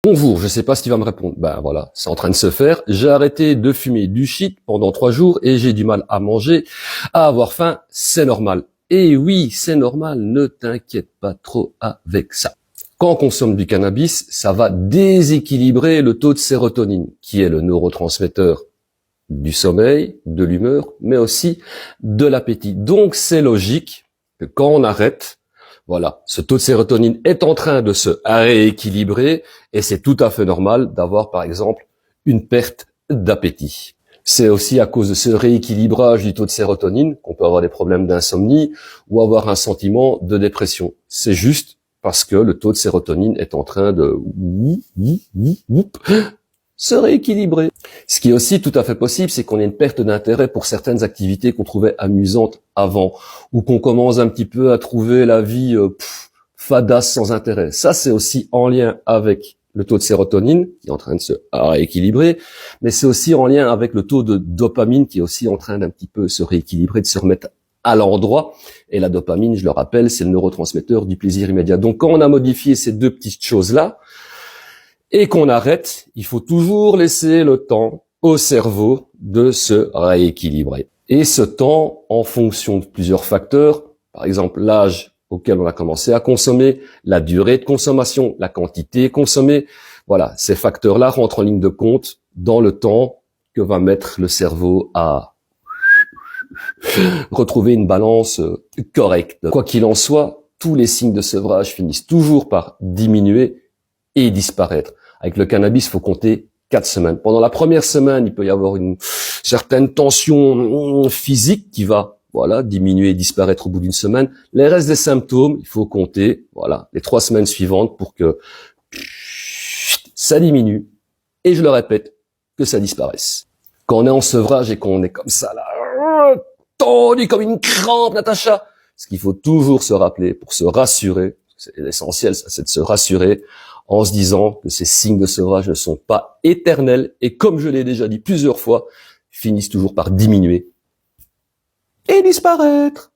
Bonjour, je sais pas ce qu'il va me répondre. Ben voilà, c'est en train de se faire. J'ai arrêté de fumer du shit pendant 3 jours et j'ai du mal à manger, à avoir faim, c'est normal. Et oui, c'est normal, ne t'inquiète pas trop avec ça. Quand on consomme du cannabis, ça va déséquilibrer le taux de sérotonine, qui est le neurotransmetteur du sommeil, de l'humeur, mais aussi de l'appétit. Donc c'est logique que quand on arrête, voilà, ce taux de sérotonine est en train de se rééquilibrer et c'est tout à fait normal d'avoir par exemple une perte d'appétit. C'est aussi à cause de ce rééquilibrage du taux de sérotonine qu'on peut avoir des problèmes d'insomnie ou avoir un sentiment de dépression. C'est juste parce que le taux de sérotonine est en train de se rééquilibrer. Ce qui est aussi tout à fait possible, c'est qu'on ait une perte d'intérêt pour certaines activités qu'on trouvait amusantes avant, ou qu'on commence un petit peu à trouver la vie fadasse sans intérêt. Ça, c'est aussi en lien avec le taux de sérotonine, qui est en train de se rééquilibrer, mais c'est aussi en lien avec le taux de dopamine, qui est aussi en train d'un petit peu se rééquilibrer, de se remettre à l'endroit. Et la dopamine, je le rappelle, c'est le neurotransmetteur du plaisir immédiat. Donc, quand on a modifié ces deux petites choses-là, et qu'on arrête, il faut toujours laisser le temps au cerveau de se rééquilibrer. Et ce temps, en fonction de plusieurs facteurs, par exemple l'âge auquel on a commencé à consommer, la durée de consommation, la quantité consommée, voilà, ces facteurs-là rentrent en ligne de compte dans le temps que va mettre le cerveau à retrouver une balance correcte. Quoi qu'il en soit, tous les signes de sevrage finissent toujours par diminuer et disparaître. Avec le cannabis, il faut compter 4 semaines. Pendant la première semaine, il peut y avoir une certaine tension physique qui va, voilà, diminuer et disparaître au bout d'une semaine. Les restes des symptômes, il faut compter, voilà, les 3 semaines suivantes pour que ça diminue. Et je le répète, que ça disparaisse. Quand on est en sevrage et qu'on est comme ça, là, tendu comme une crampe, Natacha, ce qu'il faut toujours se rappeler pour se rassurer, c'est l'essentiel, ça, c'est de se rassurer en se disant que ces signes de sevrage ne sont pas éternels et, comme je l'ai déjà dit plusieurs fois, finissent toujours par diminuer et disparaître.